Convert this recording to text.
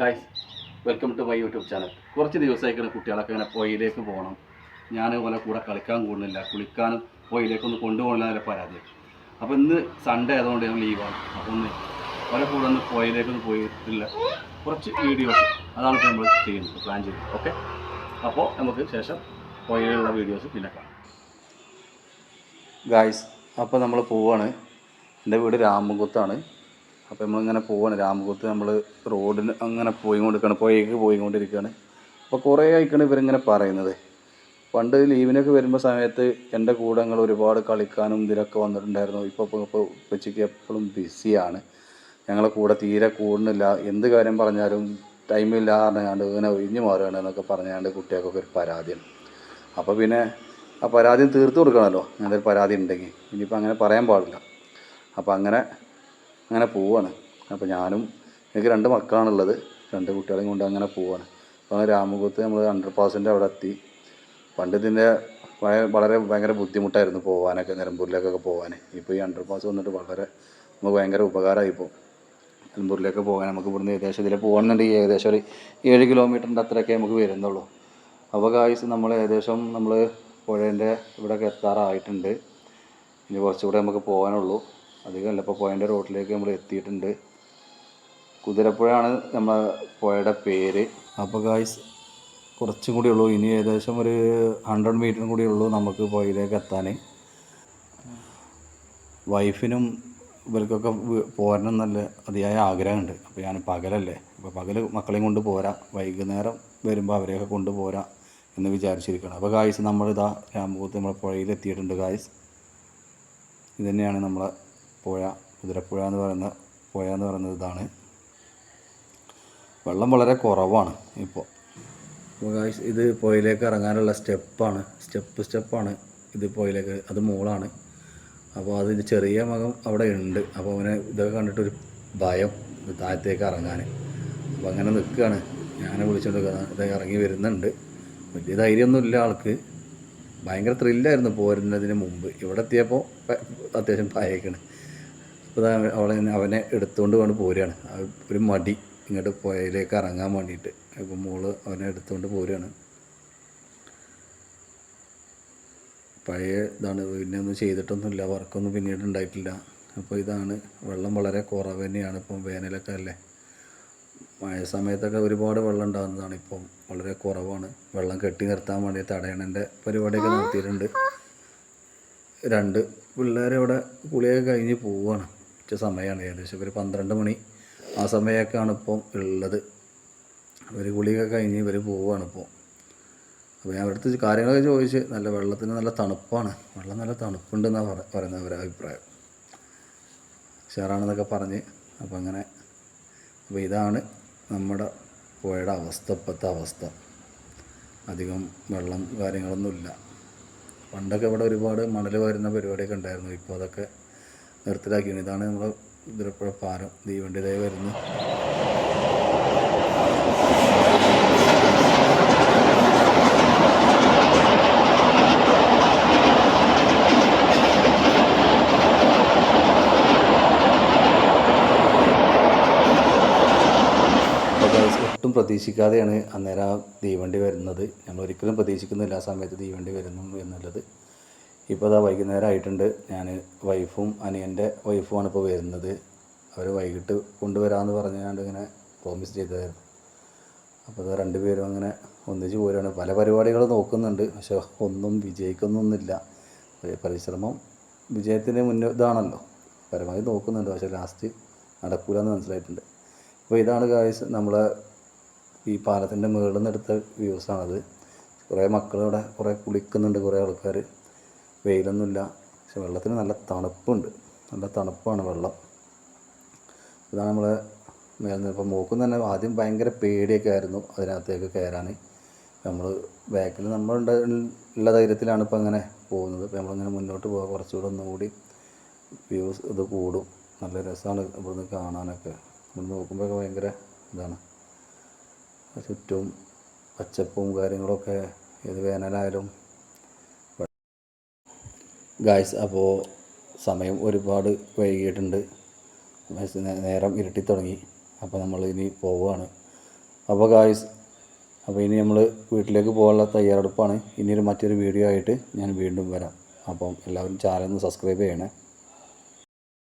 Guys, welcome to my YouTube channel. കുറച്ച് ദിവസമായിക്കാണ് കുട്ടികളൊക്കെ ഇങ്ങനെ പുഴയിലേക്ക് പോകണം, ഞാൻ പോലെ കൂടെ കളിക്കാൻ കൂടുന്നില്ല, കുളിക്കാനും പുഴയിലേക്കൊന്ന് കൊണ്ടുപോകണില്ല എന്നല്ല പരാതി. അപ്പോൾ ഇന്ന് സൺഡേ ആയതുകൊണ്ട് ഞാൻ ലീവാണ്. അപ്പോൾ ഒന്ന് ഓരോ കൂടെ ഒന്ന് പുഴയിലേക്കൊന്ന് പോയിട്ടില്ല കുറച്ച് വീഡിയോസ് അതാണ് ഇപ്പോൾ നമ്മൾ ചെയ്യുന്നത്, പ്ലാൻ ചെയ്യുന്നത്. ഓക്കെ, അപ്പോൾ നമുക്ക് ശേഷം പുഴയിലുള്ള വീഡിയോസ് പിന്നെ കാണാം. ഗായ്സ്, അപ്പോൾ നമ്മൾ പോവാണ്. എൻ്റെ വീട് രാമൻകുത്താണ്. അപ്പോൾ നമ്മളിങ്ങനെ പോവാണ്. രാമൻകുത്ത് നമ്മൾ റോഡിന് അങ്ങനെ പോയിക്കൊണ്ടിരിക്കുകയാണ്, പുഴയ്ക്ക് പോയിക്കൊണ്ടിരിക്കുകയാണ്. അപ്പോൾ കുറേ ആയിക്കാണ് ഇവരിങ്ങനെ പറയുന്നത്. പണ്ട് ലീവിനൊക്കെ വരുമ്പോൾ സമയത്ത് എൻ്റെ കൂടെ ഞങ്ങൾ ഒരുപാട് കളിക്കാനും ഇതിലൊക്കെ വന്നിട്ടുണ്ടായിരുന്നു. ഇപ്പോൾ ഉപ്പച്ചിക്ക് എപ്പോഴും ബിസിയാണ്, ഞങ്ങളെ കൂടെ തീരെ കൂടുന്നില്ല, എന്ത് കാര്യം പറഞ്ഞാലും ടൈമില്ല പറഞ്ഞാണ്ട് ഇങ്ങനെ ഒഴിഞ്ഞു മാറുകയാണ് എന്നൊക്കെ പറഞ്ഞാണ്ട് കുട്ടികൾക്കൊക്കെ ഒരു പരാതിയാണ്. അപ്പോൾ പിന്നെ ആ പരാതി തീർത്ത് കൊടുക്കണമല്ലോ, അങ്ങനെ ഒരു പരാതി ഉണ്ടെങ്കിൽ. ഇനിയിപ്പോൾ അങ്ങനെ പറയാൻ പാടില്ല. അപ്പോൾ അങ്ങനെ പോവാണ്. അപ്പോൾ എനിക്ക് 2 മക്കളാണുള്ളത്, 2 കുട്ടികളെയും കൊണ്ട് അങ്ങനെ പോവാണ്. അപ്പോൾ രാമൻകുത്ത് നമ്മൾ 100% അവിടെ എത്തി. പണ്ട് ഇതിൻ്റെ ഭയങ്കര ബുദ്ധിമുട്ടായിരുന്നു പോകാനൊക്കെ, നിലമ്പൂരിലേക്കൊക്കെ പോകാൻ. ഇപ്പോൾ ഈ 100% വന്നിട്ട് നമുക്ക് ഭയങ്കര ഉപകാരമായി. ഇപ്പോൾ നിലമ്പൂരിലേക്ക് പോകാൻ നമുക്ക് ഇവിടുന്ന് ഏകദേശം ഇതിൽ പോകുന്നുണ്ടെങ്കിൽ ഏകദേശം ഒരു 7 കിലോമീറ്ററിൻ്റെ അത്രയൊക്കെ നമുക്ക് വരുന്നുള്ളൂ. അപ്പോൾ ഗായ്സ്, നമ്മൾ പുഴേൻ്റെ ഇവിടെയൊക്കെ എത്താറായിട്ടുണ്ട്. ഇനി കുറച്ചുകൂടെ നമുക്ക് പോകാനുള്ളൂ, അധികമല്ല. ഇപ്പോൾ പുഴേൻ്റെ റോഡിലേക്ക് നമ്മൾ എത്തിയിട്ടുണ്ട്. കുതിരപ്പുഴയാണ് നമ്മളെ പുഴയുടെ പേര്. അപ്പോൾ ഗായ്സ്, കുറച്ചും കൂടി ഉള്ളൂ, ഇനി ഏകദേശം ഒരു 100 മീറ്ററും കൂടി ഉള്ളൂ നമുക്ക് പുഴയിലേക്ക് എത്താൻ. വൈഫിനും ഇവർക്കൊക്കെ പോരണം നല്ല അതിയായ ആഗ്രഹമുണ്ട്. അപ്പോൾ ഞാൻ പകലല്ലേ, അപ്പോൾ പകൽ മക്കളെയും കൊണ്ട് പോരാ, വൈകുന്നേരം വരുമ്പോൾ അവരെയൊക്കെ കൊണ്ടുപോരാ എന്ന് വിചാരിച്ചിരിക്കണം. അപ്പോൾ ഗായ്സ്, നമ്മളിതാ രാമൻകുത്ത് നമ്മളെ പുഴയിലെത്തിയിട്ടുണ്ട്. ഗായ്സ്, ഇത് തന്നെയാണ് നമ്മളെ പുഴ, കുതിരപ്പുഴ എന്ന് പറയുന്നത് ഇതാണ്. വെള്ളം വളരെ കുറവാണ് ഇപ്പോൾ. അപ്പോൾ ഗായ്സ്, ഇത് പുഴയിലേക്ക് ഇറങ്ങാനുള്ള സ്റ്റെപ്പാണ് ഇത്. പുഴയിലേക്ക് അത് മോളാണ്. അപ്പോൾ അതിൻ്റെ ചെറിയ മകൻ അവിടെ ഉണ്ട്. അപ്പോൾ അവനെ ഇതൊക്കെ കണ്ടിട്ടൊരു ഭയം, ഇത് താഴത്തേക്ക് ഇറങ്ങാൻ. അപ്പോൾ അങ്ങനെ നിൽക്കുകയാണ്. ഞാനെ വിളിച്ചുകൊണ്ട് ഇത് ഇറങ്ങി വരുന്നുണ്ട്. വലിയ ധൈര്യമൊന്നുമില്ല ആൾക്ക്, ഭയങ്കര ത്രില്ലായിരുന്നു പോരുന്നതിന് മുമ്പ്. ഇവിടെ എത്തിയപ്പോൾ അത്യാവശ്യം ഭയക്കണ്. അപ്പോൾ അവനെ എടുത്തുകൊണ്ട് കൊണ്ട് പോരുകയാണ്. ഒരു മടി ഇങ്ങോട്ട് പുഴയിലേക്ക് ഇറങ്ങാൻ വേണ്ടിയിട്ട്. അപ്പോൾ മോള് അവനെ എടുത്തുകൊണ്ട് പോരുകയാണ്. പഴയ ഇതാണ്, പിന്നെ ഒന്നും ചെയ്തിട്ടൊന്നുമില്ല, വർക്കൊന്നും പിന്നീട് ഉണ്ടായിട്ടില്ല. അപ്പോൾ ഇതാണ്, വെള്ളം വളരെ കുറവ് തന്നെയാണ്. ഇപ്പം വേനലൊക്കെ അല്ലേ, മഴ സമയത്തൊക്കെ ഒരുപാട് വെള്ളം ഉണ്ടാകുന്നതാണ്. ഇപ്പം വളരെ കുറവാണ്. വെള്ളം കെട്ടി നിർത്താൻ വേണ്ടി തടയണൻ്റെ പരിപാടിയൊക്കെ നടത്തിയിട്ടുണ്ട്. 2 പിള്ളേർ അവിടെ കുളിയൊക്കെ കഴിഞ്ഞ് പോവുകയാണ്. സമയമാണ് ഏകദേശം ഒരു 12 മണി ആ സമയമൊക്കെയാണ് ഇപ്പം ഉള്ളത്. അവർ കുളിയൊക്കെ കഴിഞ്ഞ് ഇവർ പോവുകയാണ് ഇപ്പോൾ. അപ്പോൾ ഞാൻ അടുത്ത് കാര്യങ്ങളൊക്കെ ചോദിച്ച്, വെള്ളത്തിന് നല്ല തണുപ്പാണ്, വെള്ളം നല്ല തണുപ്പുണ്ടെന്നാണ് പറയുന്നത് അവരുടെ അഭിപ്രായം. ഉഷാറാണെന്നൊക്കെ പറഞ്ഞ്. അപ്പോൾ ഇതാണ് നമ്മുടെ പുഴയുടെ ഇപ്പോഴത്തെ അവസ്ഥ. അധികം വെള്ളം കാര്യങ്ങളൊന്നുമില്ല. പണ്ടൊക്കെ ഇവിടെ ഒരുപാട് മണൽ വരുന്ന പരിപാടിയൊക്കെ ഉണ്ടായിരുന്നു. ഇപ്പോൾ അതൊക്കെ നിർത്തലാക്കിയാണ്. ഇതാണ് നമ്മുടെ കുതിരപ്പുഴ പാലം, തീവണ്ടിയിലായി വരുന്നു. ഒട്ടും പ്രതീക്ഷിക്കാതെയാണ് അന്നേരം ആ തീവണ്ടി വരുന്നത്. ഞങ്ങൾ ഒരിക്കലും പ്രതീക്ഷിക്കുന്നില്ല ആ സമയത്ത് തീവണ്ടി വരുന്നു എന്നുള്ളത്. ഇപ്പോൾ അതാ വൈകുന്നേരം ആയിട്ടുണ്ട്. ഞാൻ വൈഫും അനിയൻ്റെ വൈഫുമാണ് ഇപ്പോൾ വരുന്നത്. അവർ വൈകിട്ട് കൊണ്ടുവരാമെന്ന് പറഞ്ഞുകൊണ്ട് ഇങ്ങനെ പ്രോമിസ് ചെയ്തതായിരുന്നു. അപ്പോൾ അത് 2 പേരും അങ്ങനെ ഒന്നിച്ച് പോരുകയാണ്. പല പരിപാടികൾ നോക്കുന്നുണ്ട്, പക്ഷെ ഒന്നും വിജയിക്കുന്നൊന്നുമില്ല. പരിശ്രമം വിജയത്തിന് ഇതാണല്ലോ, പരമാവധി നോക്കുന്നുണ്ട്, പക്ഷേ ലാസ്റ്റ് നടക്കൂലെന്ന് മനസ്സിലായിട്ടുണ്ട്. അപ്പോൾ ഇതാണ് ഗായ്സ്, നമ്മളെ ഈ പാലത്തിൻ്റെ മുകളിൽ നിന്ന് എടുത്ത വ്യൂസാണത്. കുറേ മക്കളവിടെ കുറേ കുളിക്കുന്നുണ്ട്, കുറേ ആൾക്കാർ. വെയിലൊന്നുമില്ല, പക്ഷെ വെള്ളത്തിന് നല്ല തണുപ്പുണ്ട്, നല്ല തണുപ്പാണ് വെള്ളം. ഇതാണ് നമ്മളെ മേൽന്ന്. ഇപ്പോൾ മോക്കും തന്നെ ആദ്യം ഭയങ്കര പേടിയൊക്കെ ആയിരുന്നു അതിനകത്തേക്ക് കയറാൻ. നമ്മൾ ബാക്കിൽ ഉള്ള ധൈര്യത്തിലാണ് ഇപ്പോൾ അങ്ങനെ പോകുന്നത്. ഇപ്പോൾ നമ്മളിങ്ങനെ മുന്നോട്ട് പോകാൻ കുറച്ചുകൂടെ ഒന്നുകൂടി വ്യൂസ് ഇത് കൂടും. നല്ല രസമാണ് ഇവിടുന്ന് കാണാനൊക്കെ. ഇവിടെ നോക്കുമ്പോഴൊക്കെ ഭയങ്കര ഇതാണ്, ചുറ്റും പച്ചപ്പും കാര്യങ്ങളൊക്കെ. ഏത് വേനലായാലും. ഗായ്സ്, അപ്പോൾ സമയം ഒരുപാട് വൈകിയിട്ടുണ്ട്, നേരം ഇരുട്ടി തുടങ്ങി. അപ്പോൾ നമ്മൾ ഇനി പോവുകയാണ്. അപ്പോൾ ഗായ്സ്, അപ്പോൾ ഇനി നമ്മൾ വീട്ടിലേക്ക് പോകാനുള്ള തയ്യാറെടുപ്പാണ്. ഇനിയൊരു മറ്റൊരു വീഡിയോ ആയിട്ട് ഞാൻ വീണ്ടും വരാം. അപ്പം എല്ലാവരും ചാനൽ ഒന്ന് സബ്സ്ക്രൈബ് ചെയ്യണേ.